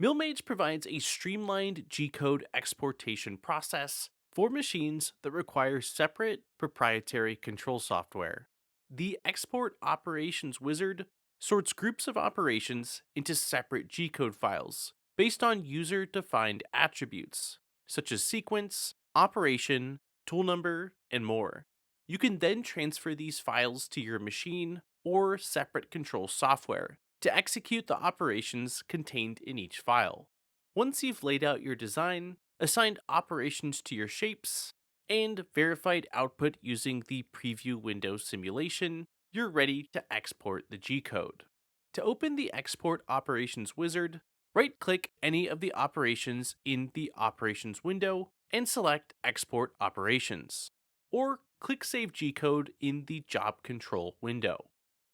MillMage provides a streamlined G-code exportation process for machines that require separate proprietary control software. The Export Operations Wizard sorts groups of operations into separate G-code files based on user-defined attributes, such as sequence, operation, tool number, and more. You can then transfer these files to your machine or separate control software to execute the operations contained in each file. Once you've laid out your design, assigned operations to your shapes, and verified output using the preview window simulation, you're ready to export the G-code. To open the Export Operations Wizard, right-click any of the operations in the Operations window and select Export Operations, or click Save G-code in the Job Control window.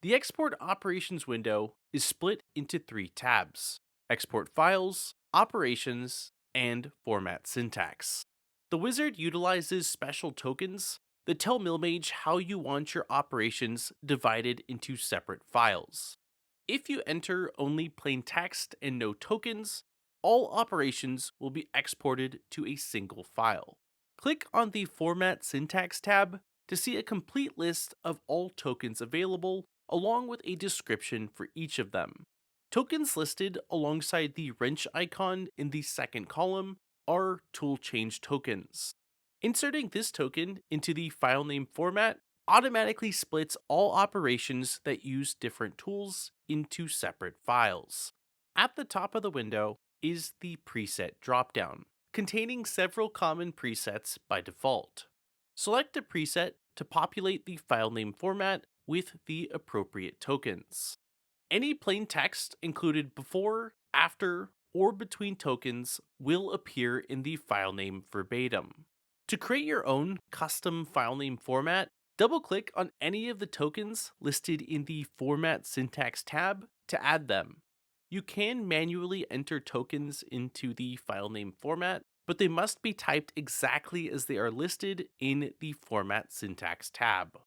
The Export Operations window is split into 3 tabs: Export Files, Operations, and Format Syntax. The wizard utilizes special tokens that tell MillMage how you want your operations divided into separate files. If you enter only plain text and no tokens, all operations will be exported to a single file. Click on the Format Syntax tab to see a complete list of all tokens available, along with a description for each of them. Tokens listed alongside the wrench icon in the second column are tool change tokens. Inserting this token into the file name format automatically splits all operations that use different tools into separate files. At the top of the window is the preset dropdown, containing several common presets by default. Select a preset to populate the file name format with the appropriate tokens. Any plain text included before, after, or between tokens will appear in the file name verbatim. To create your own custom file name format, double-click on any of the tokens listed in the Format Syntax tab to add them. You can manually enter tokens into the file name format, but they must be typed exactly as they are listed in the Format Syntax tab.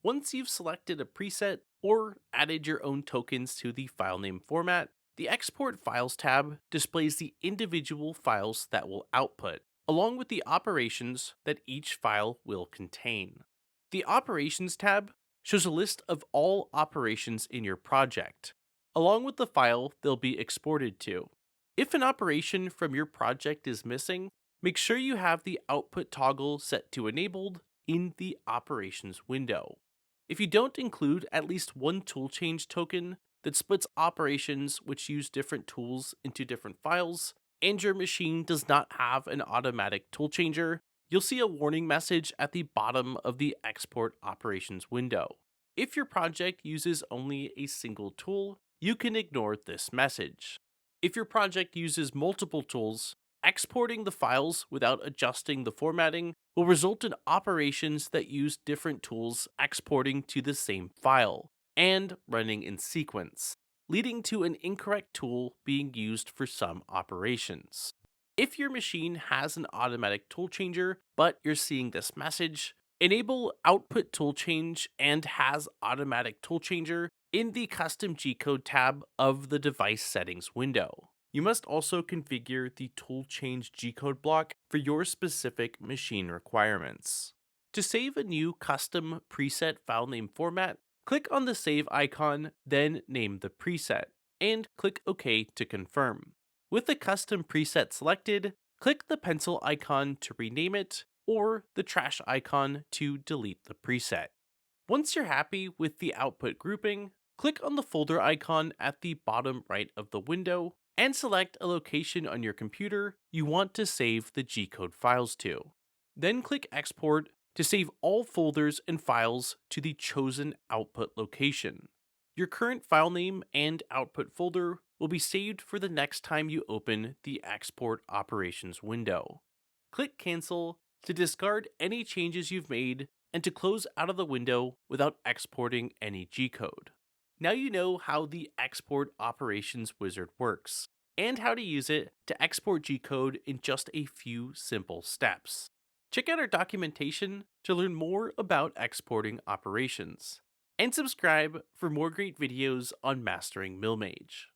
Once you've selected a preset or added your own tokens to the file name format, the Export Files tab displays the individual files that will output, along with the operations that each file will contain. The Operations tab shows a list of all operations in your project, along with the file they'll be exported to. If an operation from your project is missing, make sure you have the output toggle set to enabled in the Operations window. If you don't include at least one tool change token that splits operations which use different tools into different files, and your machine does not have an automatic tool changer, you'll see a warning message at the bottom of the Export Operations window. If your project uses only a single tool, you can ignore this message. If your project uses multiple tools, exporting the files without adjusting the formatting will result in operations that use different tools exporting to the same file and running in sequence, leading to an incorrect tool being used for some operations. If your machine has an automatic tool changer, but you're seeing this message, enable Output Tool Change and has Automatic Tool Changer in the Custom G-code tab of the Device Settings window. You must also configure the Tool Change G-code block for your specific machine requirements. To save a new custom preset file name format, click on the Save icon, then name the preset, and click OK to confirm. With the custom preset selected, click the pencil icon to rename it, or the trash icon to delete the preset. Once you're happy with the output grouping, click on the folder icon at the bottom right of the window and select a location on your computer you want to save the G-code files to. Then click Export to save all folders and files to the chosen output location. Your current file name and output folder will be saved for the next time you open the Export Operations window. Click Cancel to discard any changes you've made and to close out of the window without exporting any G-code. Now you know how the Export Operations wizard works, and how to use it to export G-code in just a few simple steps. Check out our documentation to learn more about exporting operations, and subscribe for more great videos on mastering MillMage.